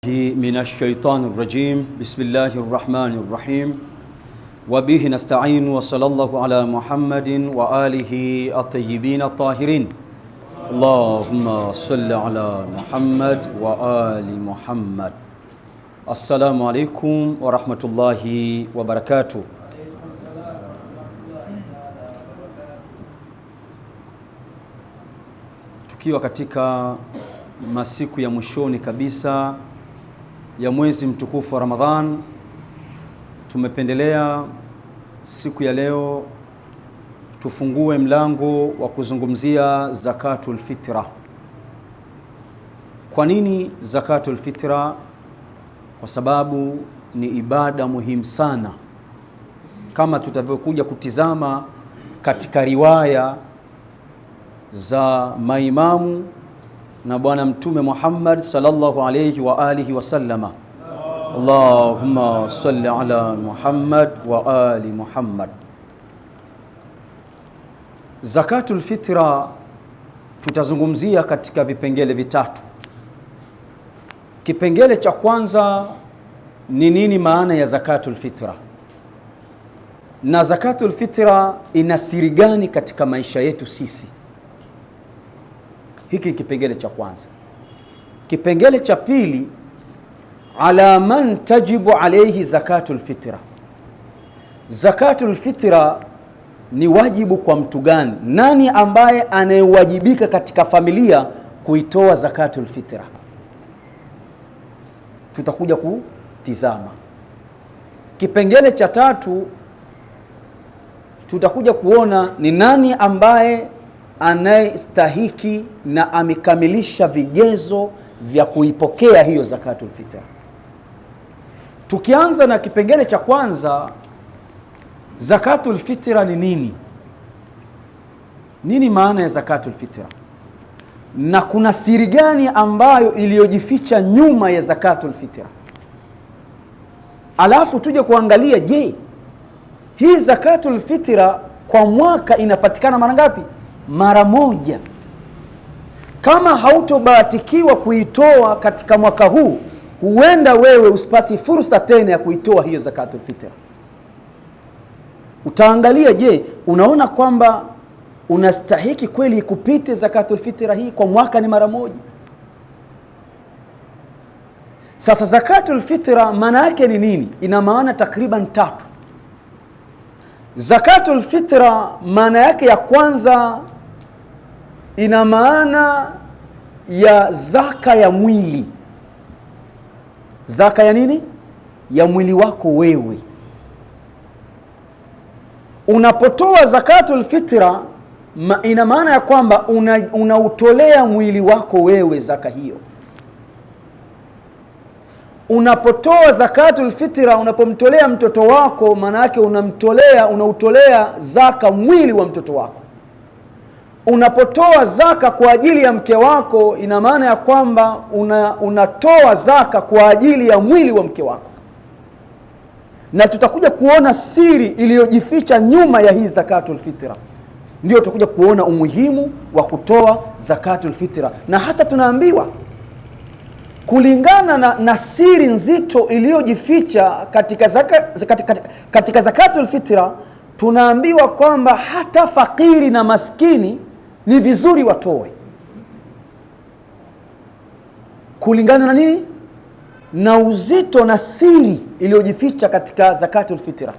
من الشيطان الرجيم. بسم الله الرحمن الرحيم. وبه نستعين وصلى الله على محمد وآله الطيبين الطاهرين. اللهم صل على محمد وآل محمد. السلام عليكم ورحمة الله وبركاته. Tukiwa katika masiku ya mwishoni kabisa ya mwezi mtukufu wa Ramadhan, tumependelea siku ya leo tufungue mlango wa kuzungumzia zakatul fitra. Kwa nini zakatul fitra? Kwa sababu ni ibada muhimu sana, kama tutavyokuja kutizama katika riwaya za maimamu na Bwana Mtume Muhammad sallallahu alayhi wa alihi wasallama. Allahumma salli ala Muhammad wa ali Muhammad. Zakatul fitra tutazungumzia katika vipengele vitatu. Kipengele cha kwanza ni nini maana ya zakatul fitra, na zakatul fitra ina siri gani katika maisha yetu sisi. Hiki kipengele cha kwanza. Kipengele cha pili, ala man tajibu alayhi zakatul fitra. Zakatul fitra ni wajibu kwa mtu gani? Nani ambaye anayewajibika katika familia kuitoa zakatul fitra? Tutakuja kutizama. Kipengele cha tatu, tutakuja kuona ni nani ambaye anayestahiki na amekamilisha vigezo vya kuipokea hiyo zakatul fitra. Tukianza na kipengele cha kwanza, zakatul fitra ni nini? Nini maana ya zakatul fitra? Na kuna siri gani ambayo iliyojificha nyuma ya zakatul fitra? Alafu tuje kuangalia, je, hii zakatul fitra kwa mwaka inapatikana mara ngapi? Mara moja. Kama hautobahatikiwa kuitoa katika mwaka huu, huenda wewe usipati fursa tena ya kuitoa hiyo zakatul fitra. Utaangalia, je, unaona kwamba unastahiki kweli kupite zakatul fitra hii kwa mwaka ni mara moja? Sasa zakatul fitra maana yake ni nini? Ina maana takriban tatu. Zakatul fitra maana yake ya kwanza, ina maana ya zaka ya mwili. Zaka ya nini? Ya mwili wako wewe. Unapotoa zakatul fitra, ina maana ya kwamba unautolea mwili wako wewe zaka hiyo. Unapotoa zakatul fitra, unapomtolea mtoto wako, maana yake unautolea zaka mwili wa mtoto wako. Unapotoa zaka kwa ajili ya mke wako, ina maana ya kwamba unatoa zaka kwa ajili ya mwili wa mke wako. Na tutakuja kuona siri iliyojificha nyuma ya hii zakatul fitra. Ndio tutakuja kuona umuhimu wa kutoa zakatul fitra. Na hata tunaambiwa kulingana na siri nzito iliyojificha katika zakatul fitra, tunaambiwa kwamba hata fakiri na maskini ni vizuri watoe. Kulingana na nini? Na uzito na siri iliyojificha katika zakatul fitra.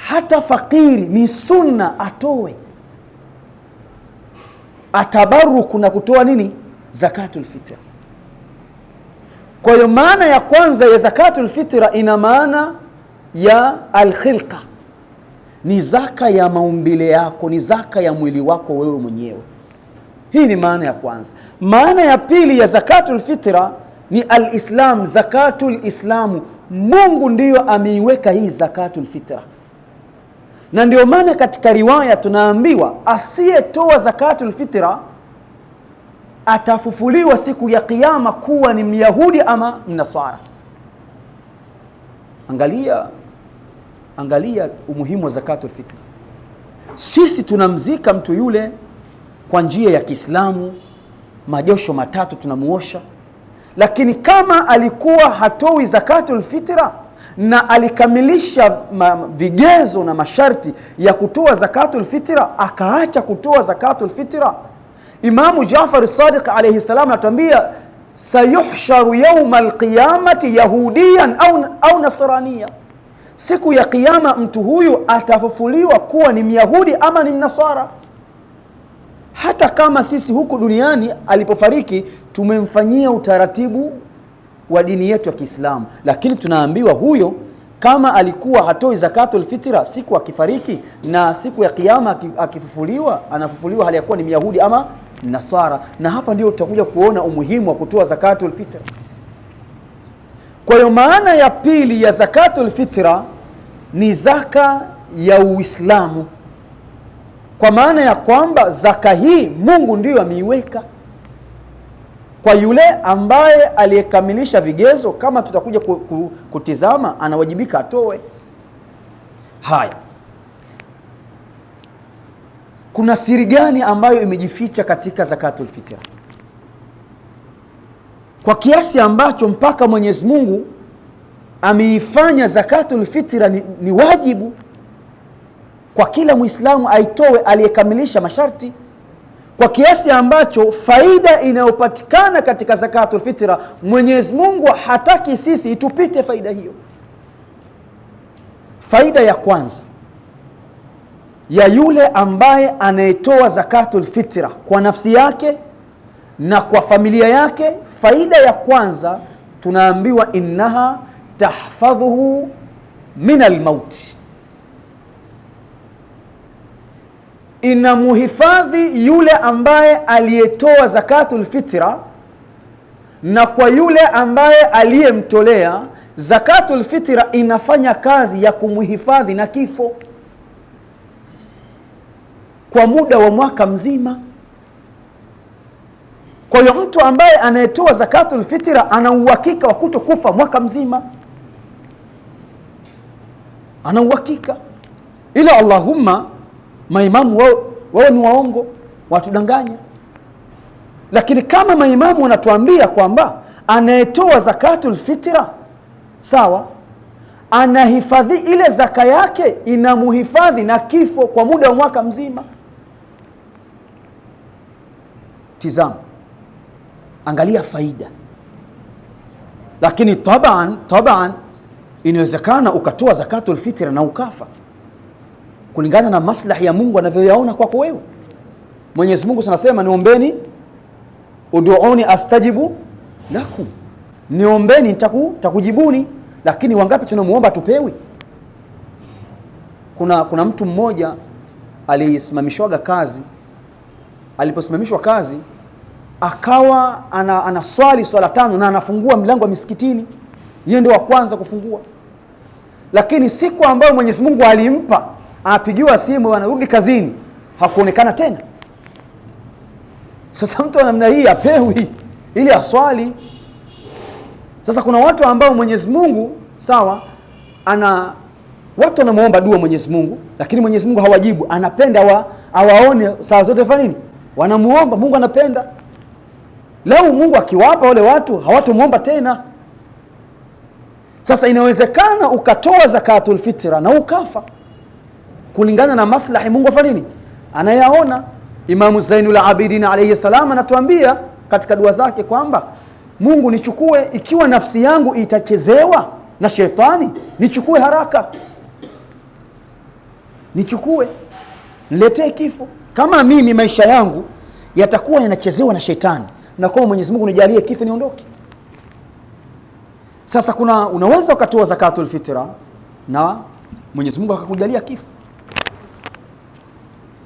Hata fakiri ni sunna atoe, atabaruku na kutoa nini? Zakatul fitra. Kwa hiyo maana ya kwanza ya zakatul fitra ina maana ya alkhilqa, ni zaka ya maumbile yako, ni zaka ya mwili wako wewe mwenyewe. Hii ni maana ya kwanza. Maana ya pili ya zakatul fitra ni alislam, zakatul islamu. Mungu ndiyo ameiweka hii zakatul fitra, na ndio maana katika riwaya tunaambiwa asiyetoa zakatul fitra atafufuliwa siku ya kiyama kuwa ni Myahudi ama Mnasara. Angalia umuhimu wa zakatul fitra. Sisi tunamzika mtu yule kwa njia ya Kiislamu, majosho matatu tunamuosha, Lakini kama alikuwa hatoi zakatul fitra na alikamilisha vigezo na masharti ya kutoa zakatul fitra, akaacha kutoa zakatul fitra, Imamu Jafar Sadiq alayhi salam anatuambia sayuhsharu yawma alqiyamati yahudiyan au nasraniya, siku ya kiyama mtu huyu atafufuliwa kuwa ni myahudi ama ni mnasara. Hata kama sisi huku duniani alipofariki tumemfanyia utaratibu wa dini yetu ya Kiislamu, lakini tunaambiwa huyo kama alikuwa hatoi zakatul fitra, siku akifariki na siku ya kiyama akifufuliwa, anafufuliwa hali ya kuwa ni myahudi ama nasara. Na hapa ndio tutakuja kuona umuhimu wa kutoa zakatul fitra. Kwa hiyo maana ya pili ya zakatul fitra ni zaka ya Uislamu, kwa maana ya kwamba zaka hii Mungu ndiyo ameiweka kwa yule ambaye aliyekamilisha vigezo. Kama tutakuja kutizama, anawajibika atoe. Haya, kuna siri gani ambayo imejificha katika zakatul fitra, kwa kiasi ambacho mpaka Mwenyezi Mungu ameifanya zakatul fitra ni wajibu kwa kila Muislamu aitoe aliyekamilisha masharti, kwa kiasi ambacho faida inayopatikana katika zakatul fitra Mwenyezi Mungu hataki sisi itupite faida hiyo. Faida ya kwanza ya yule ambaye anayetoa zakatul fitra kwa nafsi yake na kwa familia yake, faida ya kwanza tunaambiwa innaha tahfadhuhu min almauti, inamuhifadhi yule ambaye aliyetoa zakatul fitra, na kwa yule ambaye aliyemtolea zakatul fitra inafanya kazi ya kumuhifadhi na kifo kwa muda wa mwaka mzima. Kwa hiyo mtu ambaye anayetoa zakatul fitra ana uhakika wa kutokufa mwaka mzima, ana uhakika. Ila Allahumma maimamu wao ni waongo, watudanganya. Lakini kama maimamu wanatuambia kwamba anayetoa zakatul fitra sawa, anahifadhi ile zaka yake, inamuhifadhi na kifo kwa muda wa mwaka mzima. Tizama, angalia faida. Lakini taban inawezekana ukatoa zakatul fitra na ukafa, kulingana na maslahi ya Mungu anavyoyaona kwako wewe. Mwenyezi Mungu anasema niombeni, uduuni astajibu lakum, niombeni nitakujibuni. Lakini wangapi tunamuomba tupewi? Kuna mtu mmoja alisimamishwaga kazi. Aliposimamishwa kazi akawa anaswali swala 5 na anafungua mlango wa misikitini, yeye ndio wa kwanza kufungua. Lakini siku ambayo Mwenyezi Mungu alimpa, apigiwa simu, anarudi kazini, hakuonekana tena. Sasa mtu wa namna hii apewi ili aswali. Sasa kuna watu ambao Mwenyezi Mungu sawa, watu wanamuomba dua Mwenyezi Mungu, lakini Mwenyezi Mungu hawajibu. Anapenda awaone saa zote fanya nini? Wanamuomba. Mungu anapenda. Lau Mungu akiwapa wale watu hawatomuomba tena. Sasa inawezekana ukatoa zakatul fitra na ukafa, kulingana na maslahi Mungu afanya nini? Anayaona. Imamu Zainul Abidin alayhi salam anatuambia katika dua zake kwamba Mungu, nichukue ikiwa nafsi yangu itachezewa na shetani, nichukue haraka, nichukue, niletee kifo. Kama mimi maisha yangu yatakuwa yanachezewa na shetani, na kwa Mwenyezi Mungu nijalie kifo niondoke. Sasa unaweza ukatoa zakatul fitra na Mwenyezi Mungu akakujalia kifo.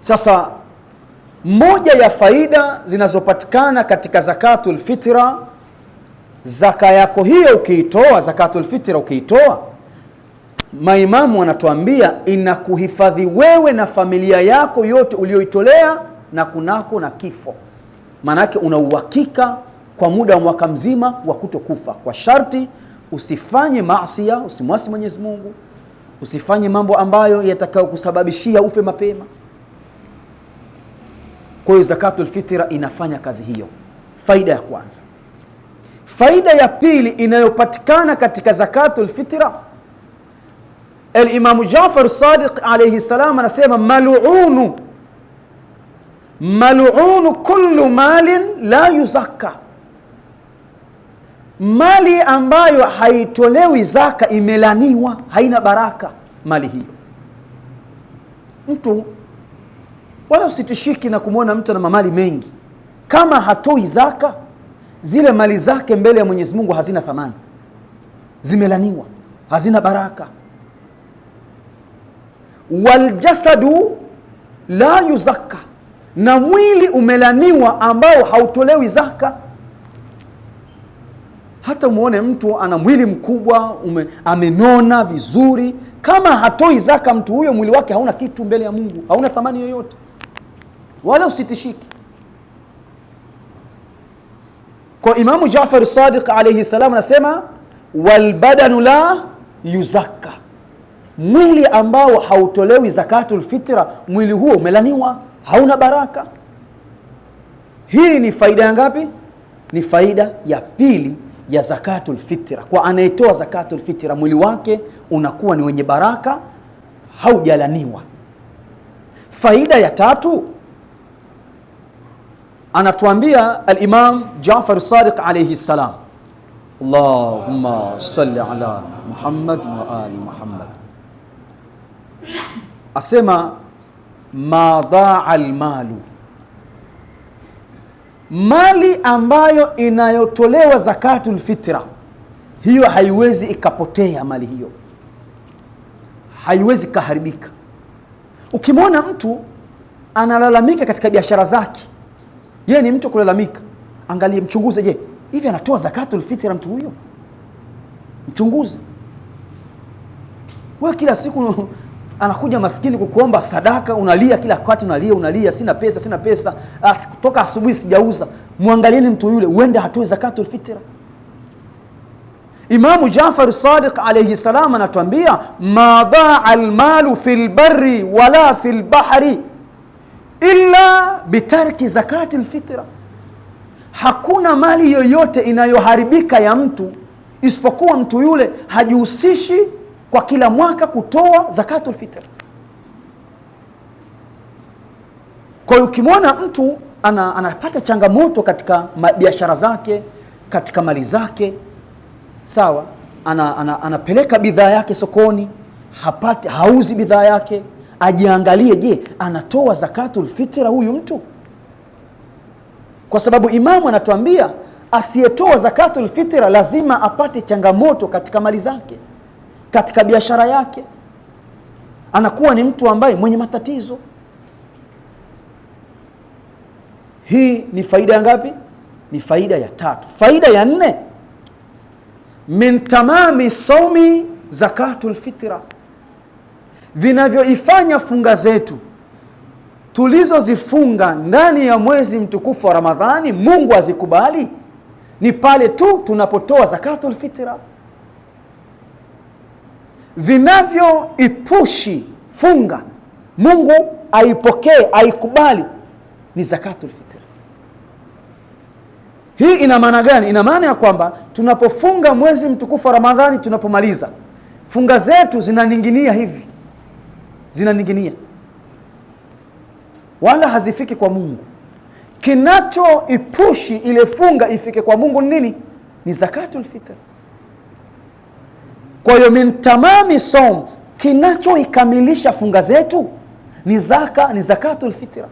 Sasa moja ya faida zinazopatikana katika zakatul fitra, zaka yako hiyo ukiitoa, zakatul fitra ukiitoa, maimamu wanatuambia inakuhifadhi wewe na familia yako yote ulioitolea na kunako na kifo. Maana yake una uhakika kwa muda wa mwaka mzima wa kutokufa, kwa sharti usifanye maasi, usimwasi Mwenyezi Mungu, usifanye mambo ambayo yatakao kusababishia ufe mapema. Kwa hiyo zakatul fitra inafanya kazi hiyo. Faida ya kwanza. Faida ya pili inayopatikana katika zakatul fitra, al-Imam Jafar Sadiq alayhi salam anasema mal'unu kullu malin la yuzakka, mali ambayo haitolewi zaka imelaniwa, haina baraka mali hiyo. Mtu wala usitishiki na kumwona mtu na mamali mengi, kama hatoi zaka, zile mali zake mbele ya Mwenyezi Mungu hazina thamani, zimelaniwa, hazina baraka. Waljasadu la yuzakka, na mwili umelaniwa ambao hautolewi zaka. Hata muone mtu ana mwili mkubwa, amenona vizuri, kama hatoi zaka, mtu huyo mwili wake hauna kitu mbele ya Mungu, hauna thamani yoyote. Wala usitishiki. Kwa Imamu Jafar Sadiq alayhi salam anasema walbadanu la yuzakka, mwili ambao hautolewi zakatul fitra, mwili huo umelaniwa, hauna baraka. Hii ni faida ngapi? Ni faida ya pili ya zakatul fitra. Kwa anayetoa zakatul fitra, mwili wake unakuwa ni wenye baraka, haujalaniwa. Faida ya tatu anatuambia al-Imam Jafar Sadiq alayhi salam, Allahumma salli ala Muhammad wa ali Muhammad, asema ma daa al-malu, mali ambayo inayotolewa zakatul fitra, hiyo haiwezi ikapotea. Mali hiyo haiwezi kaharibika. Ukimwona mtu analalamika katika biashara zake, yeye ni mtu kulalamika, angalie, mchunguze, je, hivi anatoa zakatul fitra mtu huyo? Mchunguze. Wewe kila siku anakuja maskini kukuomba sadaka, unalia kila wakati, unalia, sina pesa, kutoka asubuhi sijauza. Muangalieni mtu yule, uende hatoi zakatul fitra. Imamu Jafar Sadiq alayhi salam anatuambia ma daa almalu fil barri wala fil bahri illa bitarki zakatil fitra, hakuna mali yoyote inayoharibika ya mtu isipokuwa mtu yule hajihusishi kwa kila mwaka kutoa zakatul fitra. Kwa hiyo ukimwona mtu anapata changamoto katika biashara zake, katika mali zake, sawa, anapeleka bidhaa yake sokoni, hauzi bidhaa yake, ajiangalie, je, anatoa zakatul fitra huyu mtu? Kwa sababu imamu anatuambia asiyetoa zakatul fitra lazima apate changamoto katika mali zake, katika biashara yake, anakuwa ni mtu ambaye mwenye matatizo. Hii ni faida ngapi? Ni faida ya tatu. Faida ya nne, min tamami saumi zakatul fitra, vinavyoifanya funga zetu tulizozifunga ndani ya mwezi mtukufu wa Ramadhani Mungu azikubali ni pale tu tunapotoa zakatul fitra. Vinavyoipushi funga Mungu aipokee, aikubali, ni zakatul fitra. Hii ina maana gani? Ina maana ya kwamba tunapofunga mwezi mtukufu wa Ramadhani, tunapomaliza funga zetu zinaninginia hivi, zinaninginia, wala hazifiki kwa Mungu. Kinachoipushi ile funga ifike kwa Mungu ni nini? Ni zakatul fitra. Kwa hiyo min tamami saum, kinachoikamilisha funga zetu ni zakatul fitra.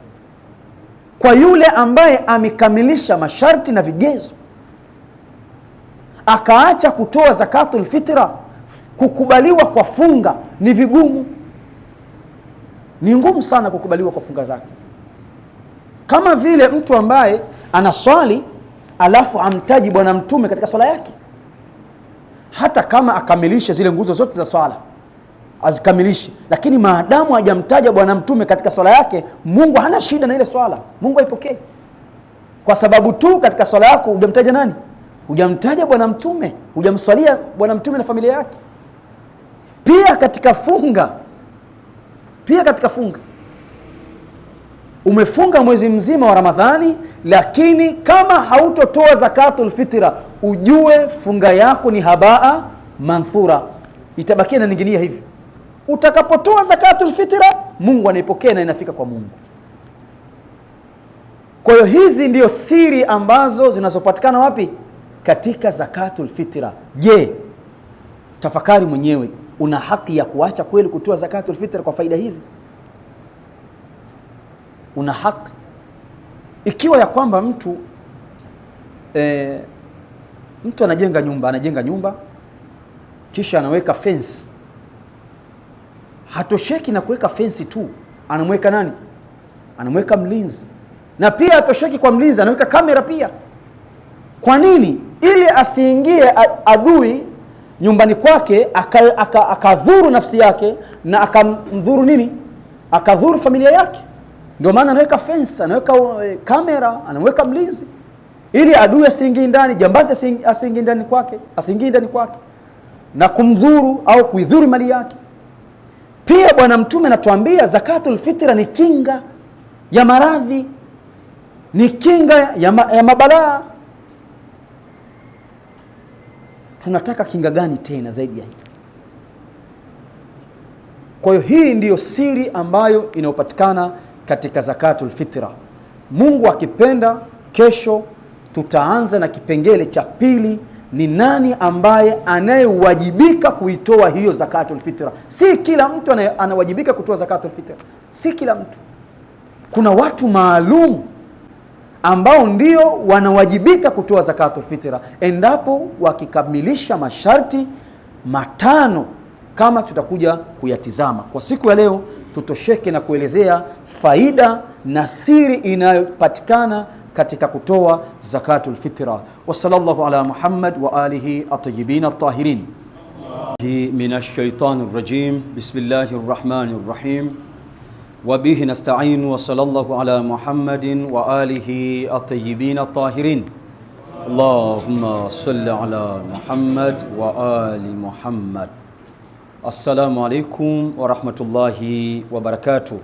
Kwa yule ambaye amekamilisha masharti na vigezo akaacha kutoa zakatul fitra, kukubaliwa kwa funga ni vigumu. Ni ngumu sana kukubaliwa kwa funga zake. Kama vile mtu ambaye anaswali alafu amtaji Bwana Mtume katika swala yake, hata kama akamilishe zile nguzo zote za swala, azikamilishe, lakini maadamu hajamtaja Bwana Mtume katika swala yake, Mungu hana shida na ile swala, Mungu haipokei. Kwa sababu tu katika swala yako hujamtaja nani? Hujamtaja Bwana Mtume, hujamswalia Bwana Mtume na familia yake. Pia katika funga Umefunga mwezi mzima wa Ramadhani, lakini kama hautotoa zakatul fitra, ujue funga yako ni habaa manthura, itabakia na ninginia hivi. Utakapotoa zakatul fitra, Mungu anaipokea na inafika kwa Mungu. Kwa hiyo hizi ndio siri ambazo zinazopatikana wapi? Katika zakatul fitra. Je, tafakari mwenyewe, una haki ya kuacha kweli kutoa zakatul fitra kwa faida hizi? Una haki? Ikiwa ya kwamba mtu anajenga nyumba kisha anaweka fence, hatosheki na kuweka fence tu, anamweka nani? Anamweka mlinzi. Na pia hatosheki kwa mlinzi, anaweka kamera pia. Kwa nini? Ili asiingie adui nyumbani kwake akadhuru nafsi yake na akamdhuru nini? Akadhuru familia yake. Ndio maana anaweka fence, anaweka kamera, anaweka mlinzi, ili adui asiingie ndani, jambazi asiingie ndani kwake na kumdhuru au kuidhuru mali yake. Pia Bwana Mtume anatuambia zakatul fitra ni kinga ya maradhi, ni kinga ya mabalaa. Tunataka kinga gani tena zaidi ya hii? Kwa hiyo hii ndiyo siri ambayo inayopatikana katika zakatul fitra. Mungu akipenda, kesho tutaanza na kipengele cha pili, ni nani ambaye anayewajibika kuitoa hiyo zakatul fitra. Si kila mtu anawajibika kutoa zakatul fitra, si kila mtu. Kuna watu maalum ambao ndio wanawajibika kutoa zakatul fitra endapo wakikamilisha masharti matano, kama tutakuja kuyatizama. Kwa siku ya leo tutosheke na kuelezea faida na siri inayopatikana katika kutoa zakatul fitra. Wa sallallahu ala Muhammad wa alihi at-tayyibin at-tahirin. Minash shaitanir rajim. Bismillahir rahmanir rahim. Wa bihi nasta'in. Wa sallallahu ala Muhammadin wa alihi at-tayyibin at-tahirin. Allahumma salli ala Muhammad wa ali Muhammad. Assalamu alaikum wa rahmatullahi wa barakatuh.